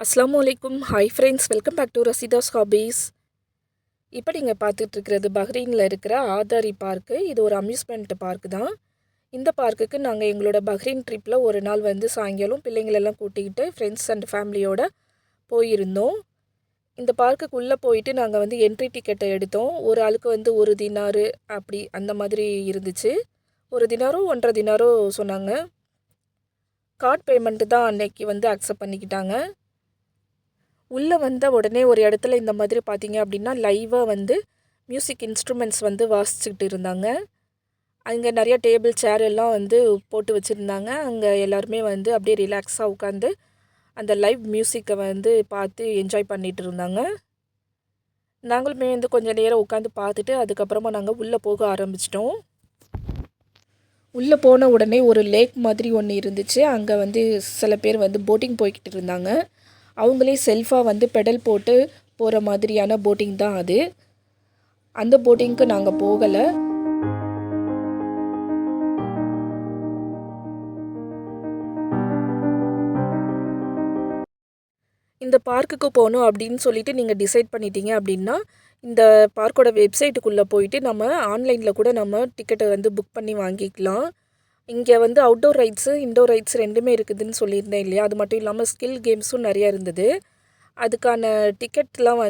அஸ்ஸலாமு அலைக்கும். Hi friends, welcome back to Rasitha's hobbies. இப்போ நீங்கள் பார்த்துட்ருக்கிறது பஹ்ரைனில் இருக்கிற ஆதாரி பார்க்கு. இது ஒரு அம்யூஸ்மெண்ட் பார்க்கு தான். இந்த பார்க்குக்கு நாங்கள் எங்களோட பஹ்ரைன் ட்ரிப்பில் ஒரு நாள் சாயங்காலம் பிள்ளைங்களெல்லாம் கூட்டிக்கிட்டு ஃப்ரெண்ட்ஸ் அண்ட் ஃபேமிலியோடு போயிருந்தோம். இந்த பார்க்குக்குள்ளே போயிட்டு நாங்கள் என்ட்ரி டிக்கெட்டை எடுத்தோம். ஒரு ஆளுக்கு ஒரு தினாரு அப்படி அந்த மாதிரி இருந்துச்சு. ஒரு தினாரோ 1.5 தினாரோ சொன்னாங்க. கார்ட் பேமெண்ட்டு தான் அன்னைக்கு அக்செப்ட் பண்ணிக்கிட்டாங்க. உள்ளே வந்த உடனே ஒரு இடத்துல இந்த மாதிரி பார்த்தீங்க அப்படின்னா லைவாக மியூசிக் இன்ஸ்ட்ருமெண்ட்ஸ் வாசிச்சுக்கிட்டு இருந்தாங்க. அங்கே நிறைய டேபிள் சேர் எல்லாம் போட்டு வச்சுருந்தாங்க. அங்கே எல்லாருமே அப்படியே ரிலாக்ஸாக உட்காந்து அந்த லைவ் மியூசிக்கை பார்த்து என்ஜாய் பண்ணிகிட்டு இருந்தாங்க. நாங்களுமே கொஞ்சம் நேரம் உட்காந்து பார்த்துட்டு அதுக்கப்புறமா நாங்கள் உள்ளே போக ஆரம்பிச்சிட்டோம். உள்ளே போன உடனே ஒரு லேக் மாதிரி ஒன்று இருந்துச்சு. அங்கே சில பேர் போட்டிங் போய்கிட்டு இருந்தாங்க. அவங்களே செல்ஃபாக பெடல் போட்டு போகிற மாதிரியான போட்டிங் தான் அது. அந்த போட்டிங்க்கு நாங்கள் போகலை. இந்த பார்க்குக்கு போகணும் அப்படின்னு சொல்லிட்டு நீங்கள் டிசைட் பண்ணிட்டீங்க அப்படின்னா இந்த பார்க்கோட வெப்சைட்டுக்குள்ளே போயிட்டு நம்ம ஆன்லைனில் கூட நம்ம டிக்கெட்டை புக் பண்ணி வாங்கிக்கலாம். இங்கே அவுட்டோர் ரைட்ஸு இன்டோர் ரைட்ஸ் ரெண்டுமே இருக்குதுன்னு சொல்லியிருந்தேன் இல்லையா? அது மட்டும் இல்லாமல் ஸ்கில் கேம்ஸும் நிறையா இருந்தது. அதுக்கான டிக்கெட்லாம்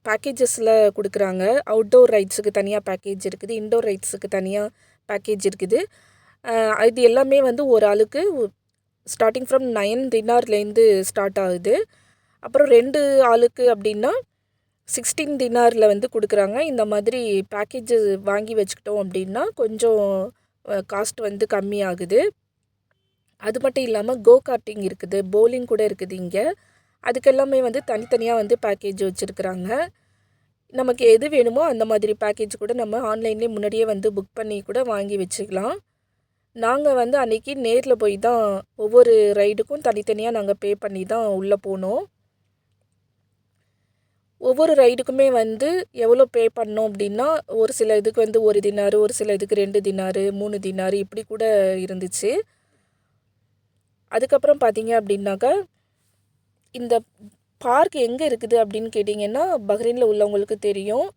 பேக்கேஜஸில் கொடுக்குறாங்க. அவுட்டோர் ரைட்ஸுக்கு தனியாக பேக்கேஜ் இருக்குது, இன்டோர் ரைட்ஸுக்கு தனியாக பேக்கேஜ் இருக்குது. இது எல்லாமே ஒரு ஆளுக்கு ஸ்டார்டிங் ஃப்ரம் 9 தினார்லேருந்து ஸ்டார்ட் ஆகுது. அப்புறம் 2 ஆளுக்கு அப்படின்னா 16 தினாரில் கொடுக்குறாங்க. இந்த மாதிரி பேக்கேஜ் வாங்கி வச்சுக்கிட்டோம் அப்படின்னா கொஞ்சம் காஸ்ட் கம்மியாகுது. அது மட்டும் இல்லாமல் கோ கார்ட்டிங் இருக்குது, போலிங் கூட இருக்குது இங்கே. அதுக்கெல்லாமே தனித்தனியாக பேக்கேஜ் வச்சுருக்குறாங்க. நமக்கு எது வேணுமோ அந்த மாதிரி பேக்கேஜ் கூட நம்ம ஆன்லைன்லேயே முன்னாடியே புக் பண்ணி கூட வாங்கி வச்சுக்கலாம். நாங்கள் அன்றைக்கி நேரில் போய் தான் ஒவ்வொரு ரைடுக்கும் தனித்தனியாக நாங்கள் பே பண்ணி தான் உள்ளே போனோம். ஒவ்வொரு ரைடுக்குமே எவ்வளோ பே பண்ணோம் அப்படின்னா ஒரு சில இதுக்கு 1 தினாரு, ஒரு சில இதுக்கு 2 தினாரு, 3 தினாரு இப்படி கூட இருந்துச்சு. அதுக்கப்புறம் பார்த்தீங்க அப்படின்னாக்கா இந்த பார்க் எங்கே இருக்குது அப்படின்னு கேட்டிங்கன்னா பஹ்ரைனில் உள்ளவங்களுக்கு தெரியும்.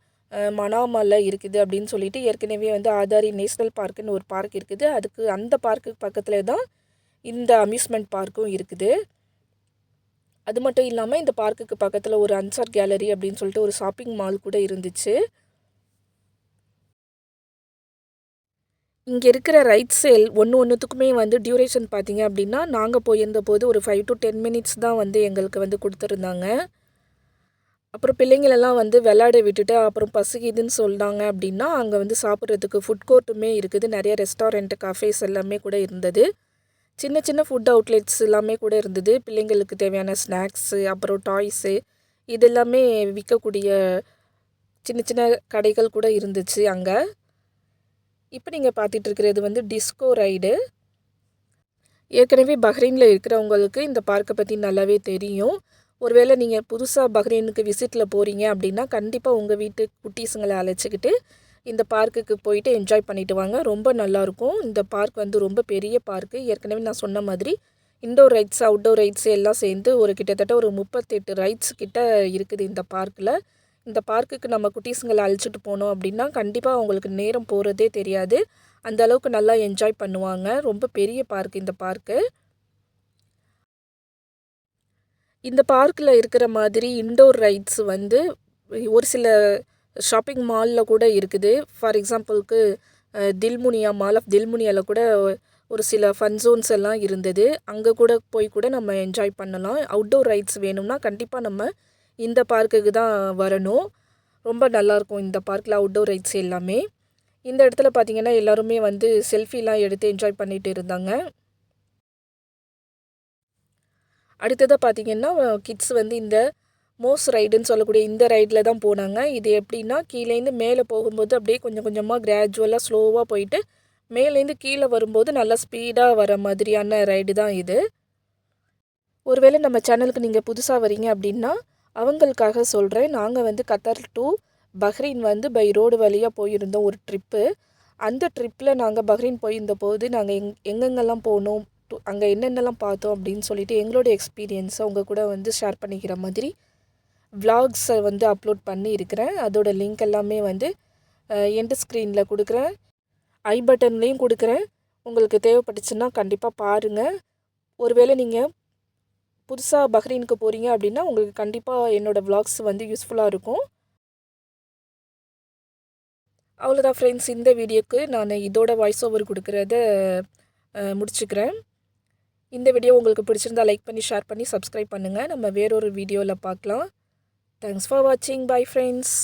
மனாமாவில் இருக்குது அப்படின்னு சொல்லிட்டு ஏற்கனவே ஆதாரி நேஷ்னல் பார்க்குன்னு ஒரு பார்க் இருக்குது. அதுக்கு அந்த பார்க்குக்கு பக்கத்தில் தான் இந்த அம்யூஸ்மெண்ட் பார்க்கும் இருக்குது. அது மட்டும் இல்லாமல் இந்த பார்க்குக்கு பக்கத்தில் ஒரு அன்சார் கேலரி அப்படின்னு சொல்லிட்டு ஒரு ஷாப்பிங் மால் கூட இருந்துச்சு. இங்கே இருக்கிற ரைட்ஸ் ஒன்றுத்துக்குமே டியூரேஷன் பார்த்தீங்க அப்படின்னா நாங்கள் போயிருந்த போது ஒரு 5 to 10 மினிட்ஸ் தான் எங்களுக்கு கொடுத்துருந்தாங்க. அப்புறம் பிள்ளைங்களெல்லாம் விளையாட விட்டுட்டு அப்புறம் பசிக்குதுன்னு சொன்னாங்க அப்படின்னா அங்கே சாப்பிட்றதுக்கு ஃபுட் கோர்ட்டுமே இருக்குது. நிறைய ரெஸ்டாரண்ட்டு, கஃபேஸ் எல்லாமே கூட இருந்தது. சின்ன சின்ன ஃபுட் அவுட்லெட்ஸ் எல்லாமே கூட இருந்தது. பிள்ளைங்களுக்கு தேவையான ஸ்நாக்ஸு, அப்புறம் டாய்ஸு இது எல்லாமே விற்கக்கூடிய சின்ன சின்ன கடைகள் கூட இருந்துச்சு அங்கே. இப்போ நீங்கள் பார்த்துட்ருக்கிறது டிஸ்கோ ரைடு. ஏற்கனவே பஹ்ரைனில் இருக்கிறவங்களுக்கு இந்த பார்க்கை பற்றி நல்லாவே தெரியும். ஒருவேளை நீங்கள் புதுசாக பஹ்ரைனுக்கு விசிட்டில் போகிறீங்க அப்படின்னா கண்டிப்பாக உங்கள் வீட்டு குட்டீஸுங்களை அழைச்சிக்கிட்டு இந்த பார்க்குக்கு போயிட்டு என்ஜாய் பண்ணிட்டு வாங்க. ரொம்ப நல்லாயிருக்கும். இந்த பார்க் ரொம்ப பெரிய பார்க்கு. ஏற்கனவே நான் சொன்ன மாதிரி இன்டோர் ரைட்ஸ், அவுட்டோர் ரைட்ஸ் எல்லாம் சேர்ந்து கிட்டத்தட்ட ஒரு 38 ரைட்ஸ் கிட்ட இருக்குது இந்த பார்க்கில். இந்த பார்க்குக்கு நம்ம குட்டீஸுங்களை அழைச்சிட்டு போனோம் அப்படின்னா கண்டிப்பாக அவங்களுக்கு நேரம் போகிறதே தெரியாது. அந்த அளவுக்கு நல்லா என்ஜாய் பண்ணுவாங்க. ரொம்ப பெரிய பார்க் இந்த பார்க்கு. இந்த பார்க்கில் இருக்கிற மாதிரி இன்டோர் ரைட்ஸ் ஒரு சில ஷாப்பிங் மாலில் கூட இருக்குது. ஃபார் எக்ஸாம்பிளுக்கு தில்முனியா, மால் ஆஃப் தில்முனியாவில் கூட ஒரு சில ஃபன் ஜோன்ஸ் எல்லாம் இருந்தது. அங்கே கூட போய் கூட நம்ம என்ஜாய் பண்ணலாம். அவுட்டோர் ரைட்ஸ் வேணும்னா கண்டிப்பாக நம்ம இந்த பார்க்குக்கு தான் வரணும். ரொம்ப நல்லாயிருக்கும் இந்த பார்க்கில் அவுட்டோர் ரைட்ஸ் எல்லாமே. இந்த இடத்துல பார்த்திங்கன்னா எல்லாருமே செல்ஃபிலாம் எடுத்து என்ஜாய் பண்ணிகிட்டு இருந்தாங்க. அடுத்ததாக பார்த்திங்கன்னா கிட்ஸ் இந்த மோஸ் ரைடுன்னு சொல்லக்கூடிய இந்த ரைடில் தான் போனாங்க. இது எப்படின்னா கீழேருந்து மேலே போகும்போது அப்படியே கொஞ்சம் கொஞ்சமாக கிராஜுவலாக ஸ்லோவாக போயிட்டு மேலேருந்து கீழே வரும்போது நல்லா ஸ்பீடாக வர மாதிரியான ரைடு தான் இது. ஒருவேளை நம்ம சேனலுக்கு நீங்கள் புதுசாக வரீங்க அப்படின்னா அவங்களுக்காக சொல்கிறேன். நாங்கள் Qatar to Bahrain by road வழியாக போயிருந்தோம் ஒரு ட்ரிப்பு. அந்த ட்ரிப்பில் நாங்கள் பஹ்ரைன் போயிருந்த போது நாங்கள் எங்கெங்கெல்லாம் போனோம் அங்கே என்னென்னலாம் பார்த்தோம் அப்படின்னு சொல்லிட்டு எங்களோட எக்ஸ்பீரியன்ஸை உங்கள் கூட வந்து ஷேர் பண்ணிக்கிற மாதிரி விலாக்ஸை வந்து அப்லோட் பண்ணி இருக்கிறேன். அதோட லிங்க் எல்லாமே வந்து எண்டு ஸ்க்ரீனில் கொடுக்குறேன், ஐ பட்டன்லேயும் கொடுக்குறேன். உங்களுக்கு தேவைப்பட்டுச்சுன்னா கண்டிப்பாக பாருங்கள். ஒருவேளை நீங்கள் புதுசாக பஹ்ரைனுக்கு போகிறீங்க அப்படின்னா உங்களுக்கு கண்டிப்பாக என்னோடய விலாக்ஸ் வந்து யூஸ்ஃபுல்லாக இருக்கும். அவ்வளோதான் ஃப்ரெண்ட்ஸ், இந்த வீடியோக்கு நான் இதோட வாய்ஸ் ஓவர் கொடுக்குறத முடிச்சுக்கிறேன். இந்த வீடியோ உங்களுக்கு பிடிச்சிருந்தா லைக் பண்ணி, ஷேர் பண்ணி, சப்ஸ்கிரைப் பண்ணுங்கள். நம்ம வேறொரு வீடியோவில் பார்க்கலாம். தேங்க்ஸ் ஃபார் வாட்சிங். Bye friends.